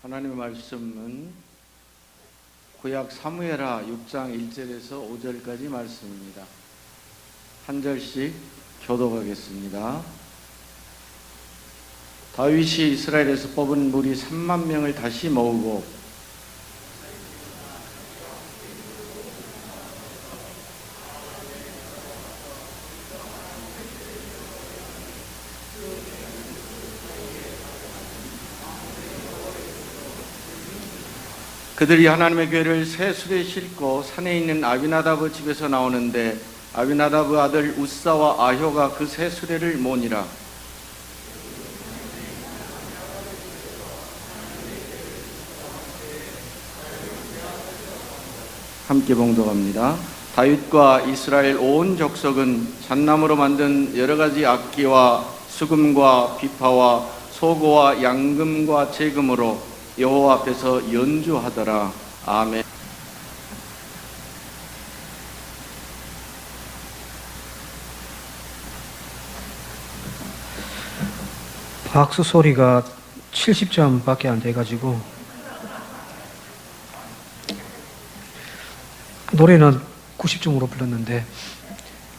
하나님의 말씀은 구약 사무엘하 6장 1절에서 5절까지 말씀입니다. 한 절씩 교독하겠습니다. 다윗이 이스라엘에서 뽑은 무리 3만 명을 다시 모으고 그들이 하나님의 궤를 새 수레에 싣고 산에 있는 아비나답의 집에서 나오는데 아비나답의 아들 우사와 아효가 그 새 수레를 모니라. 함께 봉독합니다. 다윗과 이스라엘 온 족속은 잣나무로 만든 여러 가지 악기와 수금과 비파와 소고와 양금과 재금으로 여호와 앞에서 연주하더라. 아멘. 박수 소리가 70점밖에 안 돼가지고 노래는 90점으로 불렀는데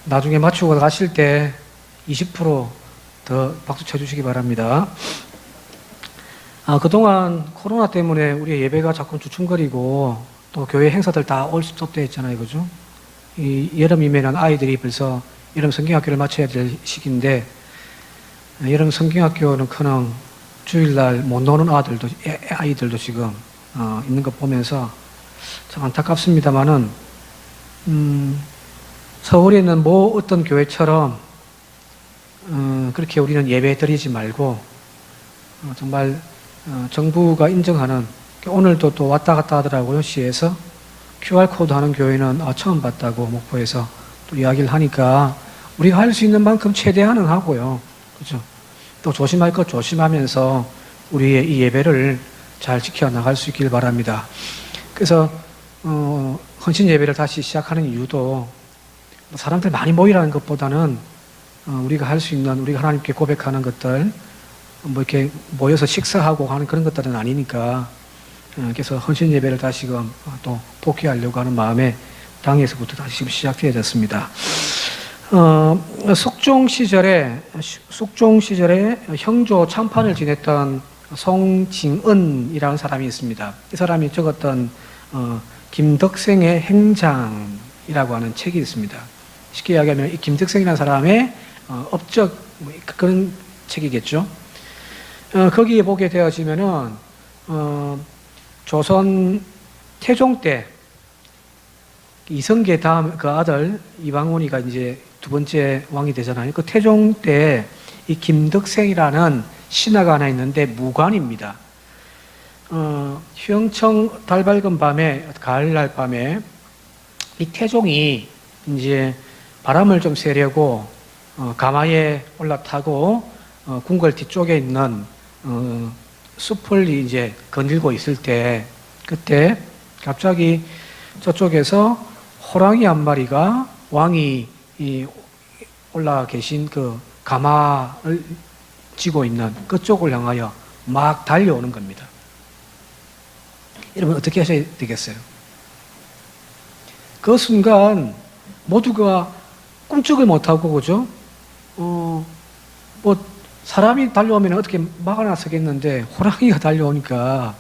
나중에 맞추고 가실 때 20% 더 박수 쳐주시기 바랍니다. 그동안 코로나 때문에 우리의 예배가 자꾸 주춤거리고 또 교회 행사들 다 올 수 없게 했잖아요. 그죠? 이 여름이면 아이들이 벌써 여름 성경학교를 마쳐야 될 시기인데 여름 성경학교는 커녕 주일날 못 노는 아이들도 지금 있는 거 보면서 참 안타깝습니다만은 서울에 있는 뭐 어떤 교회처럼 그렇게 우리는 예배 드리지 말고 정말 정부가 인정하는, 오늘도 또 왔다 갔다 하더라고요. 시에서 QR코드 하는 교회는 처음 봤다고 목포에서 또 이야기를 하니까 우리가 할 수 있는 만큼 최대한은 하고요. 그죠? 또 조심할 것 조심하면서 우리의 이 예배를 잘 지켜나갈 수 있길 바랍니다. 그래서 헌신 예배를 다시 시작하는 이유도 사람들 많이 모이라는 것보다는 우리가 할 수 있는, 우리가 하나님께 고백하는 것들, 뭐 이렇게 모여서 식사하고 하는 그런 것들은 아니니까, 그래서 헌신 예배를 다시금 또 복귀하려고 하는 마음에 당에서부터 다시 지금 시작되어졌습니다. 숙종 시절에 형조 참판을 지냈던 송징은이라는 사람이 있습니다. 이 사람이 적었던 김덕생의 행장이라고 하는 책이 있습니다. 쉽게 이야기하면 이 김덕생이라는 사람의 업적, 그런 책이겠죠. 거기에 보게 되어지면은 조선 태종 때 이성계 다음 그 아들 이방원이가 이제 두 번째 왕이 되잖아요. 그 태종 때 이 김덕생이라는 신하가 하나 있는데 무관입니다. 휴영청 달 밝은 밤에, 가을날 밤에 이 태종이 이제 바람을 좀 쐬려고 가마에 올라타고 궁궐 뒤쪽에 있는 숲을 이제 거닐고 있을 때, 그때 갑자기 저쪽에서 호랑이 한 마리가 왕이 올라가 계신 그 가마를 쥐고 있는 그쪽을 향하여 막 달려오는 겁니다. 여러분 어떻게 하셔야 되겠어요? 그 순간 모두가 꿈쩍을 못하고, 그죠? 뭐 사람이 달려오면 어떻게 막아나서겠는데 호랑이가 달려오니까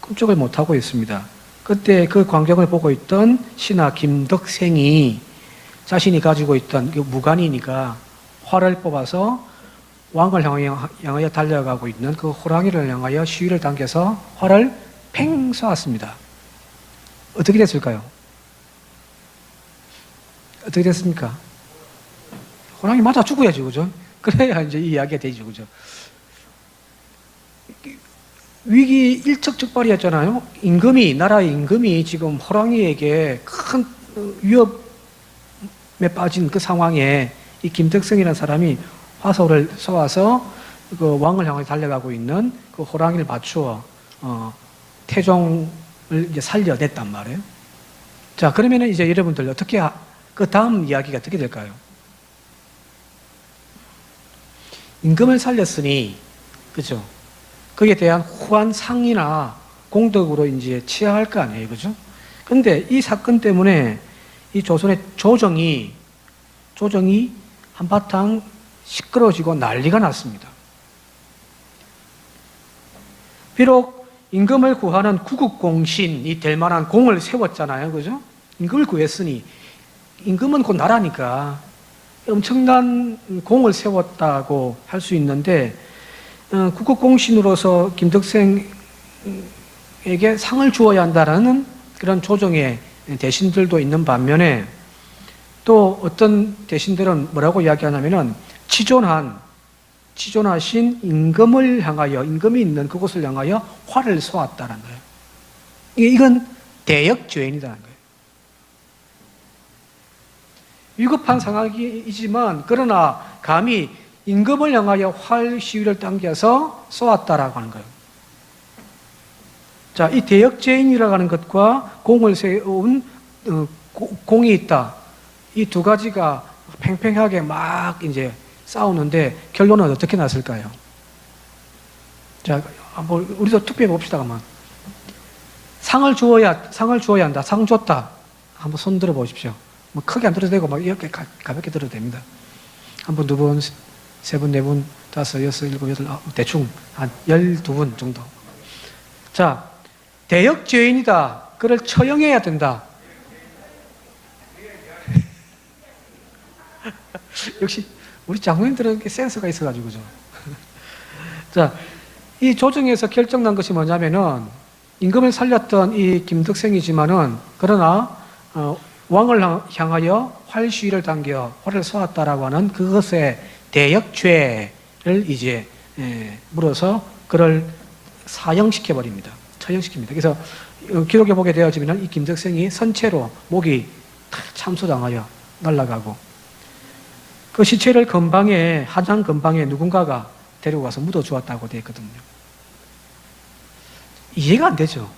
꿈쩍을 못하고 있습니다. 그때 그 광경을 보고 있던 신하 김덕생이 자신이 가지고 있던 그 무관이니까 활을 뽑아서 왕을 향하여 달려가고 있는 그 호랑이를 향하여 시위를 당겨서 활을 팽 쏘았습니다. 어떻게 됐을까요? 어떻게 됐습니까? 호랑이 맞아 죽어야지, 그죠? 그래야 이제 이 이야기가 되죠, 그죠? 위기 일척즉발이었잖아요. 나라의 임금이 지금 호랑이에게 큰 위협에 빠진 그 상황에 이 김덕성이라는 사람이 화살을 쏘아서 그 왕을 향해 달려가고 있는 그 호랑이를 맞추어 태종을 이제 살려냈단 말이에요. 자, 그러면은 이제 여러분들 어떻게 그 다음 이야기가 어떻게 될까요? 임금을 살렸으니, 그죠? 거기에 대한 후한 상이나 공덕으로 이제 취하할 거 아니에요. 그죠? 근데 이 사건 때문에 이 조선의 조정이 한바탕 시끄러워지고 난리가 났습니다. 비록 임금을 구하는 구국공신이 될 만한 공을 세웠잖아요. 그죠? 임금을 구했으니, 임금은 곧 나라니까 엄청난 공을 세웠다고 할 수 있는데, 구국공신으로서 김덕생에게 상을 주어야 한다라는 그런 조정의 대신들도 있는 반면에, 또 어떤 대신들은 뭐라고 이야기하냐면은 치존하신 임금을 향하여, 임금이 있는 그곳을 향하여 활을 쏘았다는 거예요. 이건 대역죄인이라는 거예요. 위급한 상황이지만 그러나 감히 임금을 향하여 활 시위를 당겨서 쏘았다라고 하는 거예요. 자, 이 대역죄인이라고 하는 것과 공을 세운 공이 있다. 이 두 가지가 팽팽하게 막 이제 싸우는데 결론은 어떻게 났을까요? 자, 한번 우리도 투표해 봅시다. 그러면 상을 주어야 한다. 상 줬다. 한번 손 들어 보십시오. 뭐 크게 안 들어도 되고 막 이렇게 가볍게 들어도 됩니다. 한 분, 두 분, 세 분, 네 분, 다섯, 여섯, 일곱, 여덟, 아홉, 대충 한 12분 정도. 자, 대역죄인이다. 그를 처형해야 된다. 역시 우리 장로님들은 센스가 있어가지고 그죠. 자, 이 조정에서 결정난 것이 뭐냐면은 임금을 살렸던 이 김덕생이지만은 그러나 왕을 향하여 활 시위를 당겨 활을 쏘았다라고 하는 그것의 대역죄를 이제 물어서 그를 사형시켜 버립니다. 처형시킵니다. 그래서 기록에 보게 되어지면 이 김덕생이 선체로 목이 참수당하여 날아가고, 그 시체를 한양 근방에 누군가가 데리고 가서 묻어 주었다고 되어 있거든요. 이해가 안 되죠.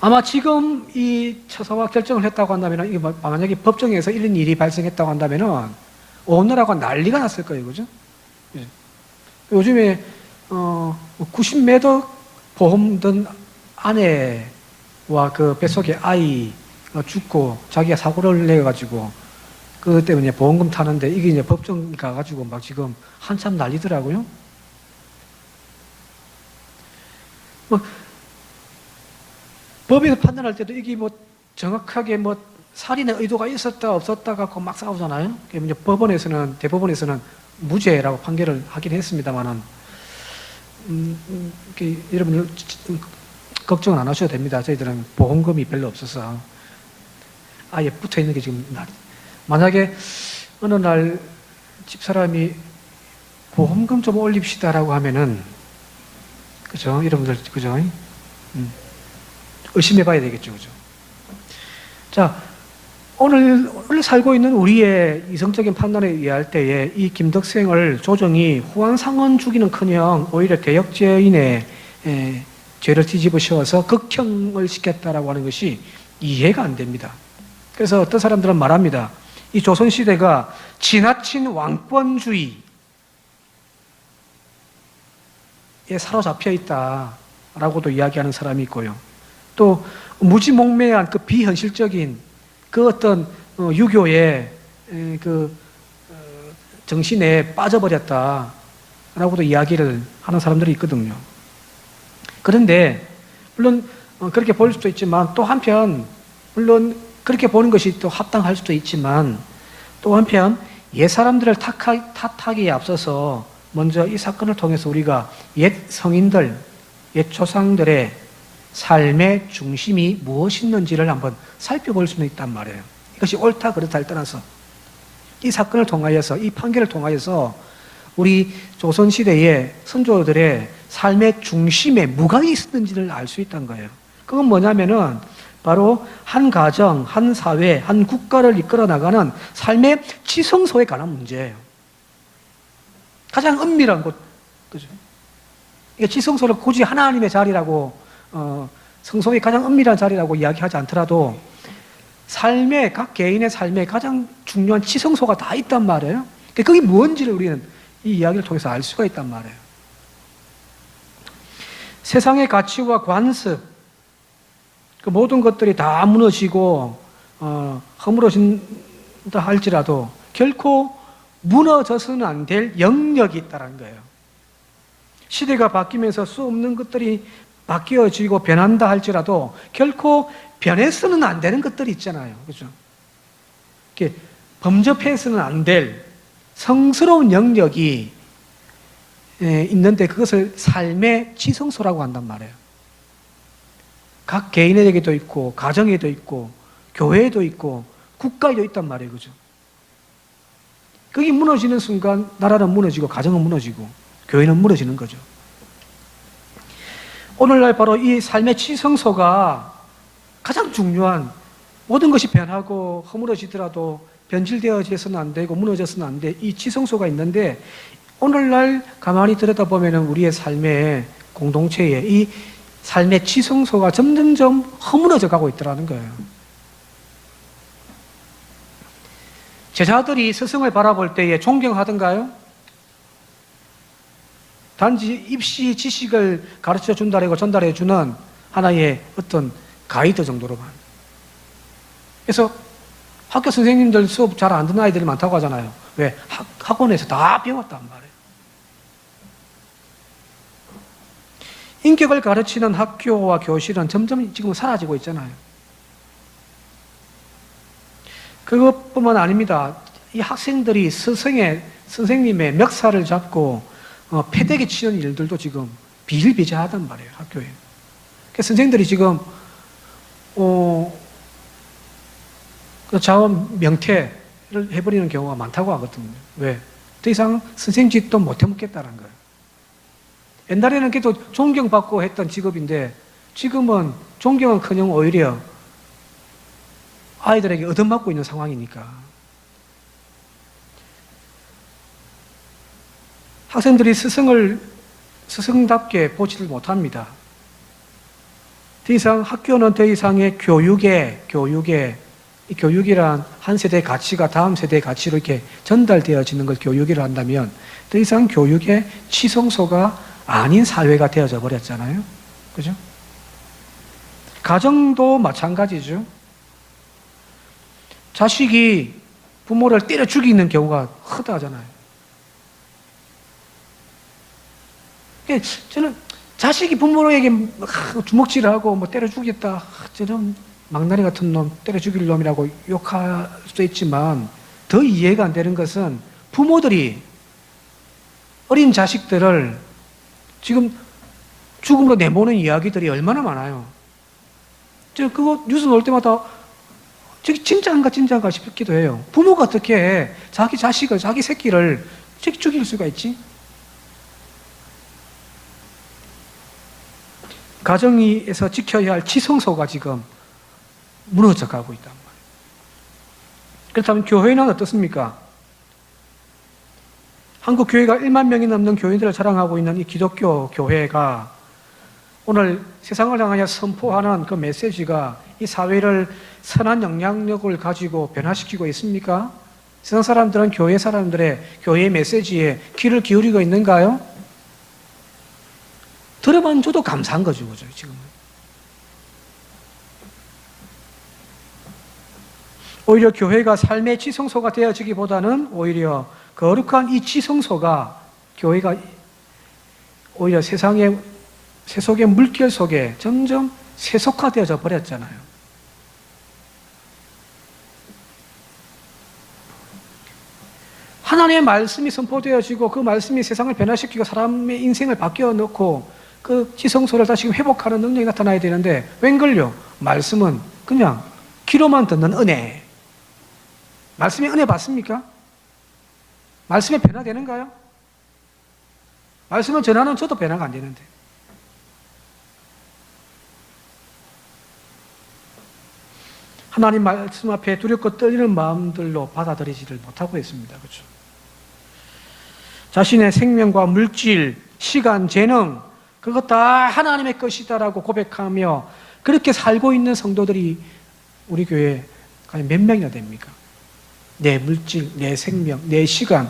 아마 지금 이 처사와 결정을 했다고 한다면, 이게 만약에 법정에서 이런 일이 발생했다고 한다면 오늘하고 난리가 났을 거예요. 그죠? 요즘에 90m 보험 든 아내와 그 뱃속에 아이가 죽고 자기가 사고를 내가지고 그것 때문에 보험금 타는데, 이게 이제 법정 가가지고 막 지금 한참 난리더라고요. 법에서 판단할 때도 이게 정확하게 살인의 의도가 있었다 없었다 갖고 막 싸우잖아요. 이제 대법원에서는 무죄라고 판결을 하긴 했습니다만은, 여러분 걱정은 안 하셔도 됩니다. 저희들은 보험금이 별로 없어서 아예 붙어 있는 게 지금, 만약에 어느 날 집사람이 보험금 좀 올립시다라고 하면은, 그죠? 여러분들, 그죠? 의심해 봐야 되겠죠. 그죠? 자, 오늘 살고 있는 우리의 이성적인 판단에 의할 때에 이 김덕생을 조정이 후한상은 주기는커녕 오히려 대역죄인의 죄를 뒤집어 씌워서 극형을 시켰다라고 하는 것이 이해가 안 됩니다. 그래서 어떤 사람들은 말합니다. 이 조선시대가 지나친 왕권주의에 사로잡혀 있다라고도 이야기하는 사람이 있고요. 또 무지몽매한 그 비현실적인 그 어떤 유교의 그 정신에 빠져버렸다라고도 이야기를 하는 사람들이 있거든요. 그런데 물론 그렇게 볼 수도 있지만, 또 한편 물론 그렇게 보는 것이 또 합당할 수도 있지만, 또 한편 옛 사람들을 탓하기에 앞서서 먼저 이 사건을 통해서 우리가 옛 성인들, 옛 조상들의 삶의 중심이 무엇이었는지를 한번 살펴볼 수는 있단 말이에요. 이것이 옳다 그렇다를 떠나서 이 사건을 통하여서, 이 판결을 통하여서 우리 조선시대의 선조들의 삶의 중심에 뭐가 있었는지를 알 수 있다는 거예요. 그건 뭐냐면은 바로 한 가정, 한 사회, 한 국가를 이끌어 나가는 삶의 지성소에 관한 문제예요. 가장 은밀한 곳, 그죠? 그러니까 지성소를 굳이 하나님의 자리라고, 성소의 가장 은밀한 자리라고 이야기하지 않더라도 삶의, 각 개인의 삶에 가장 중요한 지성소가 다 있단 말이에요. 그게 뭔지를 우리는 이 이야기를 통해서 알 수가 있단 말이에요. 세상의 가치와 관습, 그 모든 것들이 다 무너지고 허물어진다 할지라도 결코 무너져서는 안 될 영역이 있다는 거예요. 시대가 바뀌면서 수 없는 것들이 바뀌어지고 변한다 할지라도 결코 변해서는 안 되는 것들이 있잖아요. 그죠? 이렇게 범접해서는 안 될 성스러운 영역이 있는데 그것을 삶의 지성소라고 한단 말이에요. 각 개인에게도 있고, 가정에도 있고, 교회에도 있고, 국가에도 있단 말이에요. 그죠? 그게 무너지는 순간 나라는 무너지고, 가정은 무너지고, 교회는 무너지는 거죠. 오늘날 바로 이 삶의 지성소가 가장 중요한, 모든 것이 변하고 허물어지더라도 변질되어져서는 안 되고 무너져서는 안 돼. 이 지성소가 있는데 오늘날 가만히 들여다보면 우리의 삶의 공동체에 이 삶의 지성소가 점점점 허물어져 가고 있더라는 거예요. 제자들이 스승을 바라볼 때에 존경하던가요? 단지 입시 지식을 가르쳐 준다고 전달해 주는 하나의 어떤 가이드 정도로만. 그래서 학교 선생님들 수업 잘 안 듣는 아이들이 많다고 하잖아요. 왜? 학원에서 다 배웠단 말이에요. 인격을 가르치는 학교와 교실은 점점 지금 사라지고 있잖아요. 그것뿐만 아닙니다. 이 학생들이 선생님의 멱살을 잡고 패대기 치는 일들도 지금 비일비재하단 말이에요, 학교에. 그래서 선생님들이 지금 자원 명퇴를 해버리는 경우가 많다고 하거든요. 왜? 더 이상 선생 직도 못 해먹겠다는 거예요. 옛날에는 그래도 존경받고 했던 직업인데 지금은 존경은커녕 오히려 아이들에게 얻어맞고 있는 상황이니까. 학생들이 스승답게 보지를 못합니다. 더 이상 학교는 더 이상의 이 교육이란 한 세대의 가치가 다음 세대의 가치로 이렇게 전달되어지는 걸 교육이라 한다면 더 이상 교육의 지성소가 아닌 사회가 되어져 버렸잖아요. 그죠? 가정도 마찬가지죠. 자식이 부모를 때려 죽이는 경우가 허다하잖아요. 저는 자식이 부모에게 주먹질을 하고 뭐 때려 죽이겠다. 저는 망나니 같은 놈, 때려 죽일 놈이라고 욕할 수도 있지만 더 이해가 안 되는 것은 부모들이 어린 자식들을 지금 죽음으로 내모는 이야기들이 얼마나 많아요. 저 그거 뉴스 나올 때마다 저기 진짜인가 싶기도 해요. 부모가 어떻게 자기 자식을, 자기 새끼를 죽일 수가 있지? 가정에서 지켜야 할 지성소가 지금 무너져 가고 있단 말이에요. 그렇다면 교회는 어떻습니까? 한국 교회가 1만 명이 넘는 교인들을 자랑하고 있는 이 기독교 교회가 오늘 세상을 향하여 선포하는 그 메시지가 이 사회를 선한 영향력을 가지고 변화시키고 있습니까? 세상 사람들은 교회 사람들의 교회의 메시지에 귀를 기울이고 있는가요? 들어만 줘도 감사한 거죠, 그죠, 지금은. 오히려 교회가 삶의 지성소가 되어지기보다는 오히려 거룩한 이 지성소가 교회가 오히려 세상의 세속의 물결 속에 점점 세속화되어져 버렸잖아요. 하나님의 말씀이 선포되어지고 그 말씀이 세상을 변화시키고 사람의 인생을 바뀌어 놓고 그 지성소를 다시 회복하는 능력이 나타나야 되는데 웬걸요? 말씀은 그냥 귀로만 듣는 은혜. 말씀의 은혜 받습니까? 말씀에 변화되는가요? 말씀을 전하는 저도 변화가 안 되는데. 하나님 말씀 앞에 두렵고 떨리는 마음들로 받아들이지를 못하고 있습니다. 그렇죠? 자신의 생명과 물질, 시간, 재능, 그것 다 하나님의 것이다라고 고백하며 그렇게 살고 있는 성도들이 우리 교회에 몇 명이나 됩니까? 내 물질, 내 생명, 내 시간,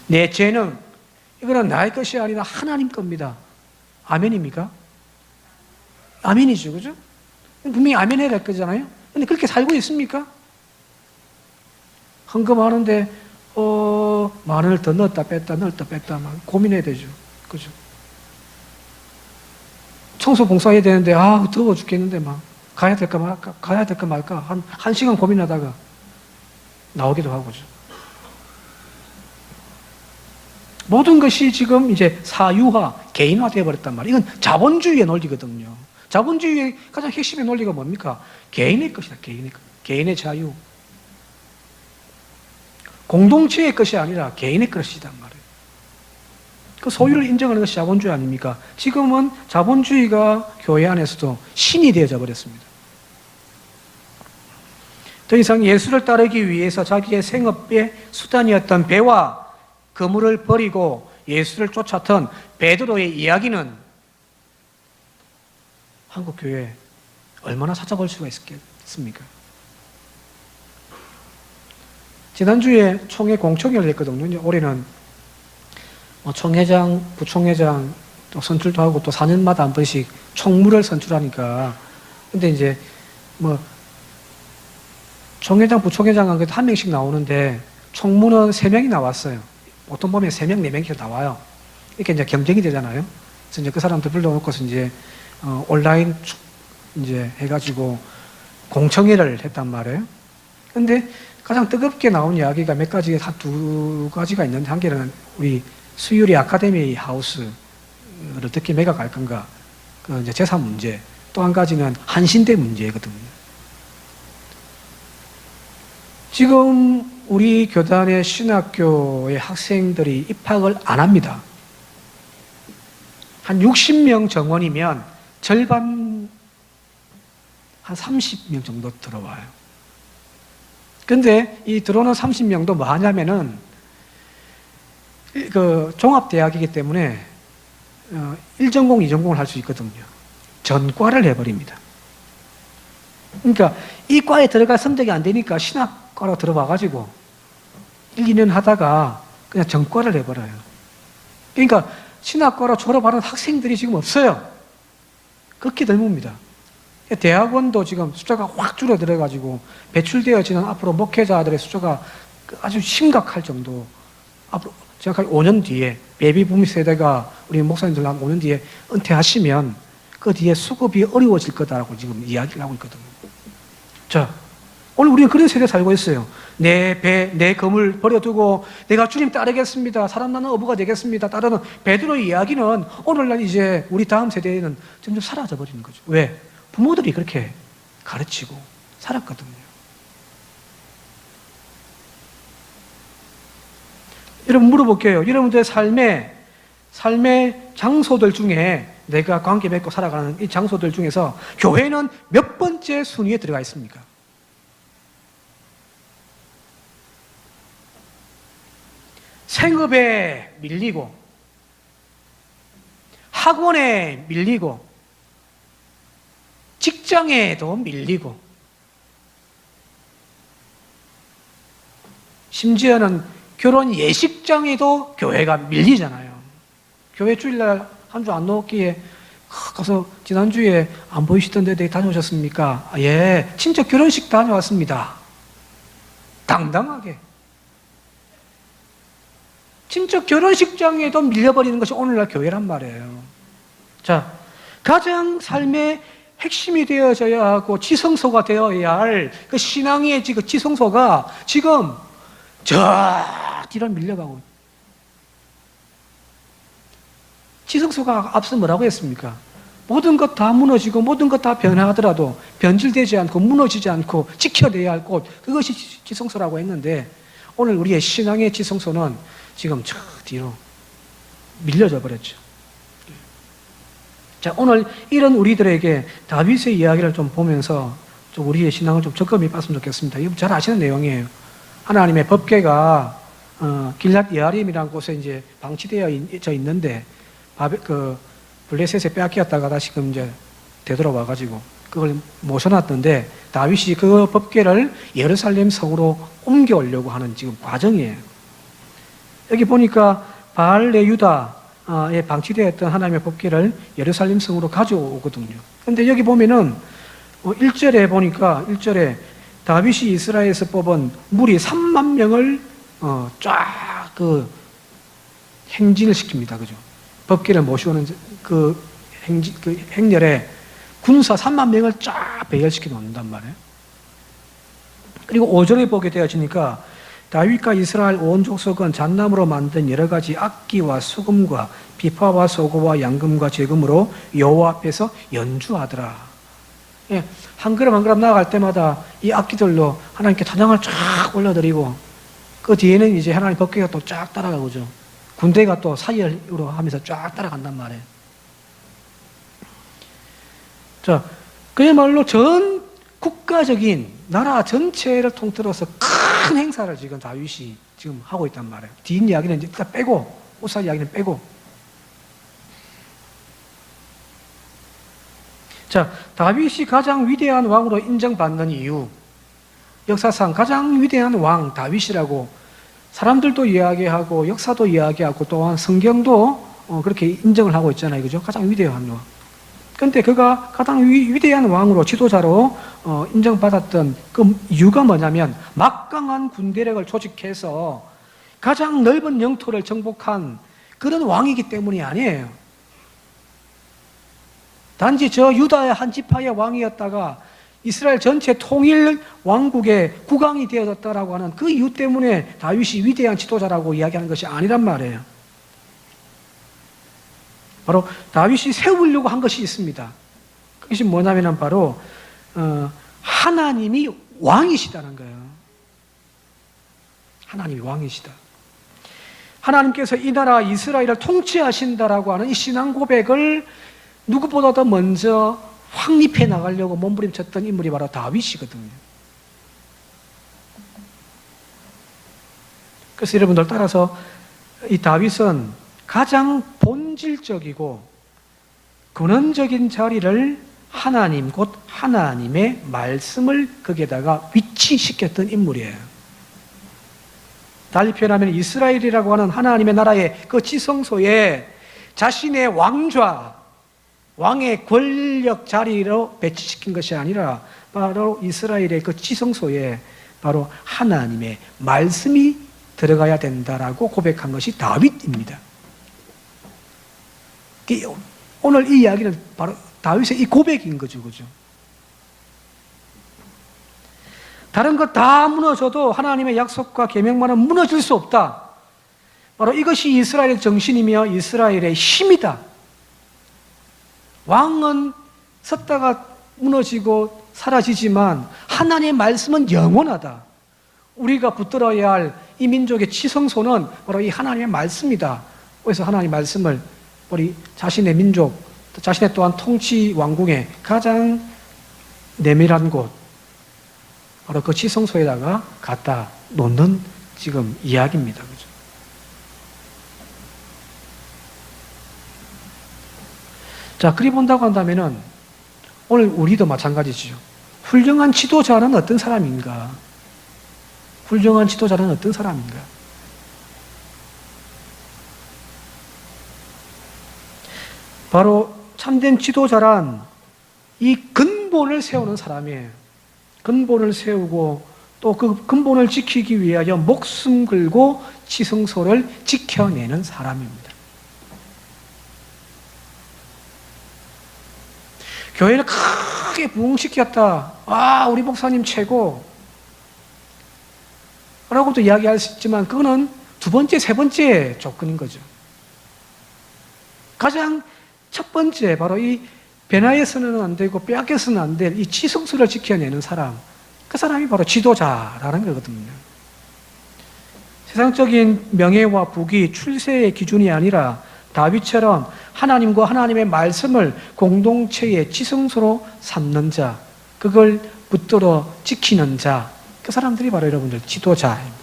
내 재능, 이거는 나의 것이 아니라 하나님 겁니다. 아멘입니까? 아멘이죠, 그죠? 분명히 아멘 해야 될 거잖아요. 근데 그렇게 살고 있습니까? 헌금하는데, 10,000원을 더 넣었다 뺐다 막 고민해야 되죠. 그죠? 청소 봉사해야 되는데, 더워 죽겠는데 막, 가야 될까 말까, 한 시간 고민하다가 나오기도 하고죠. 모든 것이 지금 이제 사유화, 개인화 되어버렸단 말이에요. 이건 자본주의의 논리거든요. 자본주의의 가장 핵심의 논리가 뭡니까? 개인의 것이다, 개인의 것. 개인의 자유. 공동체의 것이 아니라 개인의 것이단 말이에요. 그 소유를 인정하는 것이 자본주의 아닙니까? 지금은 자본주의가 교회 안에서도 신이 되어져 버렸습니다. 더 이상 예수를 따르기 위해서 자기의 생업의 수단이었던 배와 그물을 버리고 예수를 쫓았던 베드로의 이야기는 한국 교회에 얼마나 찾아볼 수가 있겠습니까? 지난주에 총회 공청회를 했거든요. 올해는 총회장, 부총회장 또 선출도 하고 또 4년마다 한 번씩 총무를 선출하니까. 근데 이제 총회장, 부총회장은 그래도 한 명씩 나오는데 총무는 3명이 나왔어요. 보통 보면 3명, 4명씩 나와요. 이렇게 이제 경쟁이 되잖아요. 그래서 이제 그 사람들 불러놓고서 이제 온라인 이제 해가지고 공청회를 했단 말이에요. 근데 가장 뜨겁게 나온 이야기가 몇 가지, 한 2가지가 있는데, 한 개는 우리 수유리 아카데미 하우스를 어떻게 매각할 건가, 그 이제 재산 문제, 또 한 가지는 한신대 문제거든요. 지금 우리 교단의 신학교의 학생들이 입학을 안 합니다. 한 60명 정원이면 절반, 한 30명 정도 들어와요. 근데 이 들어오는 30명도 뭐 하냐면은, 그 종합대학이기 때문에 1전공, 2전공을 할 수 있거든요. 전과를 해버립니다. 그러니까 이 과에 들어갈 성적이 안 되니까 신학과로 들어와가지고 1, 2년 하다가 그냥 전과를 해버려요. 그러니까 신학과로 졸업하는 학생들이 지금 없어요. 그렇게 드뭅니다. 대학원도 지금 숫자가 확 줄어들어가지고 배출되어지는 앞으로 목회자들의 숫자가 아주 심각할 정도. 앞으로 정확하게 5년 뒤에 베이비붐 세대가 우리 목사님들 한 5년 뒤에 은퇴하시면 그 뒤에 수급이 어려워질 거다라고 지금 이야기를 하고 있거든요. 자, 오늘 우리는 그런 세대에 살고 있어요. 내 배, 내 검을 버려두고 내가 주님 따르겠습니다. 사람 나는 어부가 되겠습니다. 따르는 베드로의 이야기는 오늘날 이제 우리 다음 세대에는 점점 사라져 버리는 거죠. 왜? 부모들이 그렇게 가르치고 살았거든요. 여러분 물어볼게요. 여러분들의 삶의 장소들 중에 내가 관계 맺고 살아가는 이 장소들 중에서 교회는 몇 번째 순위에 들어가 있습니까? 생업에 밀리고 학원에 밀리고 직장에도 밀리고 심지어는 결혼 예식장에도 교회가 밀리잖아요. 교회 주일날 한 주 안 넣었기에 가서 지난주에 안 보이시던데 내일 다녀오셨습니까? 예, 친척 결혼식 다녀왔습니다. 당당하게. 친척 결혼식장에도 밀려버리는 것이 오늘날 교회란 말이에요. 자, 가장 삶의 핵심이 되어져야 하고 지성소가 되어야 할 그 신앙의 그 지성소가 지금 저 뒤로 밀려가고, 지성소가 앞서 뭐라고 했습니까? 모든 것 다 무너지고 모든 것 다 변하더라도 변질되지 않고 무너지지 않고 지켜내야 할 곳, 그것이 지성소라고 했는데 오늘 우리의 신앙의 지성소는 지금 저 뒤로 밀려져 버렸죠. 자, 오늘 이런 우리들에게 다윗의 이야기를 좀 보면서 좀 우리의 신앙을 좀 점검해 봤으면 좋겠습니다. 이거 잘 아시는 내용이에요. 하나님의 법궤가 길랏 여아림이라는 곳에 이제 방치되어 있는데 블레셋에 빼앗겼다가 다시금 이제 되돌아와가지고 그걸 모셔놨던데 다윗이 그 법궤를 예루살렘 성으로 옮겨오려고 하는 지금 과정이에요. 여기 보니까 바알레 유다 방치되었던 하나님의 법궤를 예루살렘 성으로 가져오거든요. 그런데 여기 보면은 1절에 보니까 1절에 다윗이 이스라엘에서 뽑은 무리 3만 명을 쫙 행진을 시킵니다. 그죠? 법궤를 모시오는 그 행렬에 군사 3만 명을 쫙 배열시켜 놓는단 말이에요. 그리고 5절에 보게 되어지니까 다윗과 이스라엘 온 족속은 잣나무로 만든 여러 가지 악기와 수금과 비파와 소고와 양금과 제금으로 여호와 앞에서 연주하더라. 예, 한 걸음 한 걸음 나아갈 때마다 이 악기들로 하나님께 찬양을 쫙 올려드리고 그 뒤에는 이제 하나님 법궤가 또 쫙 따라가고죠. 군대가 또 사열으로 하면서 쫙 따라간단 말이에요. 자, 그야말로 전 국가적인 나라 전체를 통틀어서 큰 행사를 지금 다윗이 지금 하고 있단 말이에요. 뒷 이야기는 이제 일단 빼고, 우사 이야기는 빼고. 자, 다윗이 가장 위대한 왕으로 인정받는 이유, 역사상 가장 위대한 왕 다윗이라고 사람들도 이야기하고 역사도 이야기하고 또한 성경도 그렇게 인정을 하고 있잖아요. 그죠? 가장 위대한 왕. 그런데 그가 가장 위대한 왕으로 지도자로 인정받았던 그 이유가 뭐냐면 막강한 군대력을 조직해서 가장 넓은 영토를 정복한 그런 왕이기 때문이 아니에요. 단지 저 유다의 한 지파의 왕이었다가 이스라엘 전체 통일 왕국의 국왕이 되어졌다라고 하는 그 이유 때문에 다윗이 위대한 지도자라고 이야기하는 것이 아니란 말이에요. 바로 다윗이 세우려고 한 것이 있습니다. 그것이 뭐냐면 바로 하나님이 왕이시다는 거예요. 하나님이 왕이시다. 하나님께서 이 나라 이스라엘을 통치하신다라고 하는 이 신앙 고백을 누구보다도 먼저 확립해 나가려고 몸부림쳤던 인물이 바로 다윗이거든요. 그래서 여러분들 따라서 이 다윗은 가장 본질적이고 근원적인 자리를 하나님 곧 하나님의 말씀을 거기에다가 위치시켰던 인물이에요. 달리 표현하면 이스라엘이라고 하는 하나님의 나라의 그 지성소에 자신의 왕좌 왕의 권력 자리로 배치시킨 것이 아니라 바로 이스라엘의 그 지성소에 바로 하나님의 말씀이 들어가야 된다라고 고백한 것이 다윗입니다. 오늘 이 이야기는 바로 다윗의 이 고백인 거죠. 그죠? 다른 것 다 무너져도 하나님의 약속과 계명만은 무너질 수 없다. 바로 이것이 이스라엘의 정신이며 이스라엘의 힘이다. 왕은 섰다가 무너지고 사라지지만 하나님의 말씀은 영원하다. 우리가 붙들어야 할 이 민족의 지성소는 바로 이 하나님의 말씀이다. 그래서 하나님의 말씀을 우리 자신의 민족, 자신의 또한 통치 왕궁의 가장 내밀한 곳, 바로 그 지성소에다가 갖다 놓는 지금 이야기입니다. 그죠? 자, 그리 본다고 한다면은 오늘 우리도 마찬가지죠. 훌륭한 지도자는 어떤 사람인가? 훌륭한 지도자는 어떤 사람인가? 바로 참된 지도자란 이 근본을 세우는 사람이에요. 근본을 세우고 또 그 근본을 지키기 위하여 목숨 걸고 지성소를 지켜내는 사람입니다. 교회를 크게 부흥시켰다. 아, 우리 목사님 최고. 라고도 이야기할 수 있지만 그거는 두 번째, 세 번째 조건인 거죠. 가장 첫 번째, 바로 이 변화해서는 안 되고 빼앗겨서는 안 될 이 지성소를 지켜내는 사람. 그 사람이 바로 지도자라는 거거든요. 세상적인 명예와 부귀, 출세의 기준이 아니라 다윗처럼 하나님과 하나님의 말씀을 공동체의 지성소로 삼는 자, 그걸 붙들어 지키는 자, 그 사람들이 바로 여러분들 지도자입니다.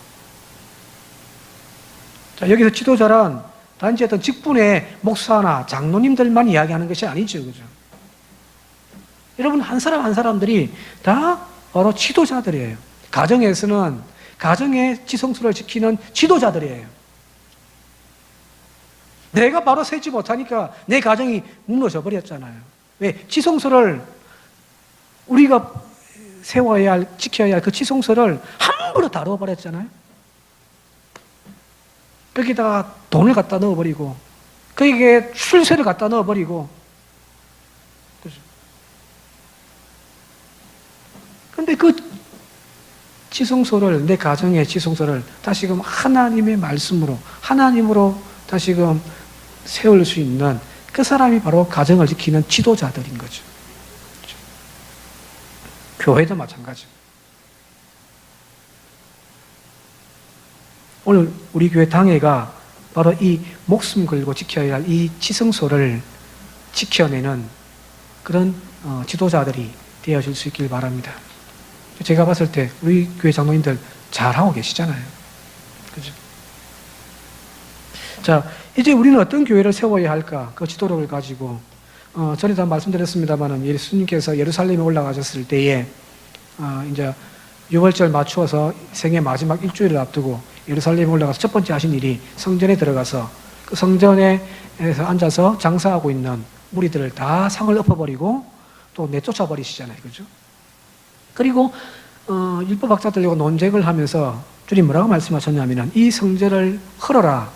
자, 여기서 지도자란 단지 어떤 직분의 목사나 장로님들만 이야기하는 것이 아니죠. 그죠? 여러분, 한 사람 한 사람들이 다 바로 지도자들이에요. 가정에서는 가정의 지성소를 지키는 지도자들이에요. 내가 바로 세지 못하니까 내 가정이 무너져 버렸잖아요. 왜? 지성소를 우리가 세워야 할, 지켜야 할 그 지성소를 함부로 다루어 버렸잖아요. 거기다가 돈을 갖다 넣어버리고, 거기에 술세를 갖다 넣어버리고, 그죠? 근데 그 지성소를, 내 가정의 지성소를 다시금 하나님의 말씀으로, 하나님으로 다시금 세울 수 있는 그 사람이 바로 가정을 지키는 지도자들인 거죠. 그렇죠? 교회도 마찬가지입니다. 오늘 우리 교회 당회가 바로 이 목숨 걸고 지켜야 할 이 지성소를 지켜내는 그런 지도자들이 되어질 수 있길 바랍니다. 제가 봤을 때 우리 교회 장로님들 잘하고 계시잖아요. 그죠? 자, 이제 우리는 어떤 교회를 세워야 할까? 그 지도력을 가지고, 전에도 말씀드렸습니다만, 예수님께서 예루살렘에 올라가셨을 때에, 이제 6월절 맞추어서 생애 마지막 일주일을 앞두고 예루살렘에 올라가서 첫 번째 하신 일이 성전에 들어가서 그 성전에서 앉아서 장사하고 있는 무리들을 다 상을 엎어버리고 또 내쫓아 버리시잖아요. 그죠? 그리고, 율법학자들과 논쟁을 하면서 주님 뭐라고 말씀하셨냐면은 이 성전을 헐어라.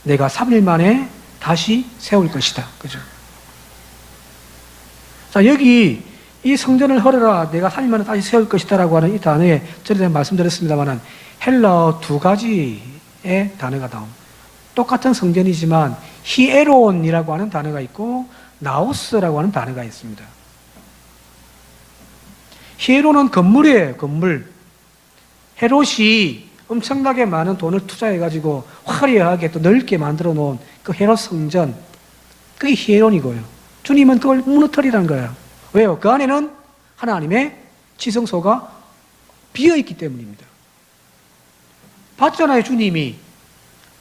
내가 3일 만에 다시 세울 것이다. 그죠? 자, 여기 이 성전을 헐어라. 내가 3일 만에 다시 세울 것이다라고 하는 이 단어에 전에 말씀드렸습니다만은 헬라어 두 가지의 단어가 나옵니다. 똑같은 성전이지만 히에론이라고 하는 단어가 있고 나오스라고 하는 단어가 있습니다. 히에론은 건물이에요. 건물. 헤롯이 엄청나게 많은 돈을 투자해가지고 화려하게 또 넓게 만들어 놓은 그 헤롯 성전, 그게 히에론이고요. 주님은 그걸 무너뜨리라는 거예요. 왜요? 그 안에는 하나님의 지성소가 비어있기 때문입니다. 봤잖아요. 주님이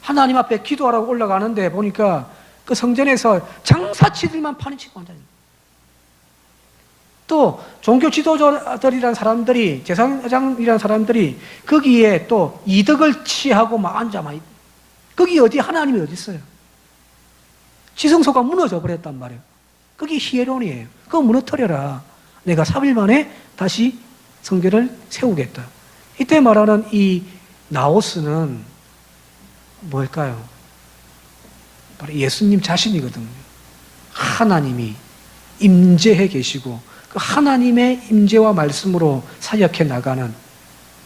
하나님 앞에 기도하라고 올라가는데 보니까 그 성전에서 장사치들만 파는 치고 앉아있는, 또 종교 지도자들이라는 사람들이, 제사장이라는 사람들이 거기에 또 이득을 취하고 막 앉아 막, 거기 어디 하나님이 어디 있어요? 지성소가 무너져 버렸단 말이에요. 거기 히에론이에요. 그거 무너뜨려라. 내가 3일 만에 다시 성전을 세우겠다. 이때 말하는 이 나오스는 뭘까요? 바로 예수님 자신이거든요. 하나님이 임재해 계시고 그 하나님의 임재와 말씀으로 사역해 나가는,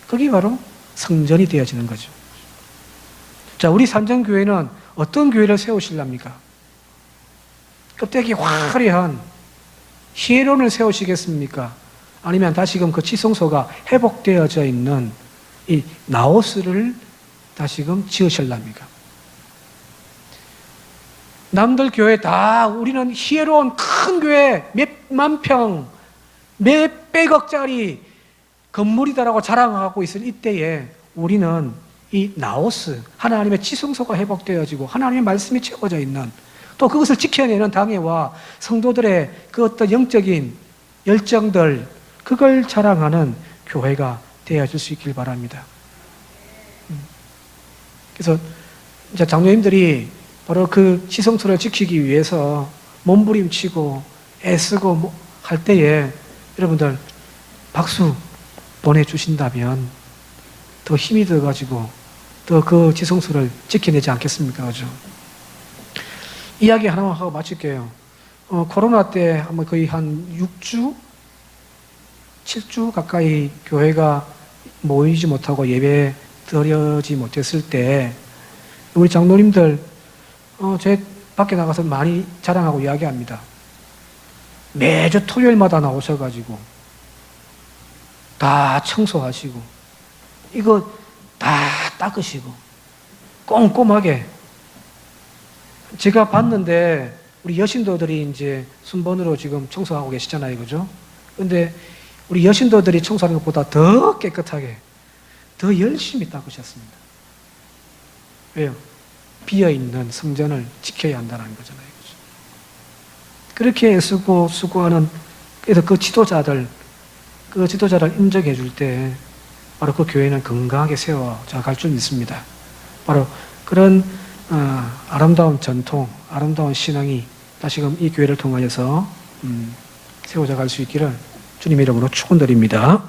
그게 바로 성전이 되어지는 거죠. 자, 우리 산정교회는 어떤 교회를 세우실랍니까? 껍데기 화려한 히에론을 세우시겠습니까? 아니면 다시금 그 지성소가 회복되어져 있는 이 나오스를 다시금 지으실랍니까? 남들 교회 다 우리는 히에론 큰 교회 몇만 평, 몇백억짜리 건물이다라고 자랑하고 있을 이때에 우리는 이 나오스, 하나님의 지성소가 회복되어지고 하나님의 말씀이 채워져 있는, 또 그것을 지켜내는 당회와 성도들의 그 어떤 영적인 열정들, 그걸 자랑하는 교회가 되어질 수 있길 바랍니다. 그래서 이제 장로님들이 바로 그 지성소를 지키기 위해서 몸부림치고 애쓰고 할 때에 여러분들 박수 보내주신다면 더 힘이 들어가지고 더 그 지성소를 지켜내지 않겠습니까? 그죠? 이야기 하나만 하고 마칠게요. 코로나 때 아마 거의 한 6주? 7주 가까이 교회가 모이지 못하고 예배 드려지 못했을 때 우리 장로님들 제 밖에 나가서 많이 자랑하고 이야기합니다. 매주 토요일마다 나오셔가지고 다 청소하시고 이거 다 닦으시고 꼼꼼하게. 제가 봤는데 우리 여신도들이 이제 순번으로 지금 청소하고 계시잖아요. 그죠? 근데 우리 여신도들이 청소하는 것보다 더 깨끗하게, 더 열심히 닦으셨습니다. 왜요? 비어있는 성전을 지켜야 한다는 거잖아요. 그죠? 그렇게 애쓰고 수고하는, 그래서 그 지도자를 인정해 줄 때 바로 그 교회는 건강하게 세워져 갈 줄 믿습니다. 바로 그런 아름다운 전통, 아름다운 신앙이 다시금 이 교회를 통하여서 세워져 갈 수 있기를 주님 이름으로 축원드립니다.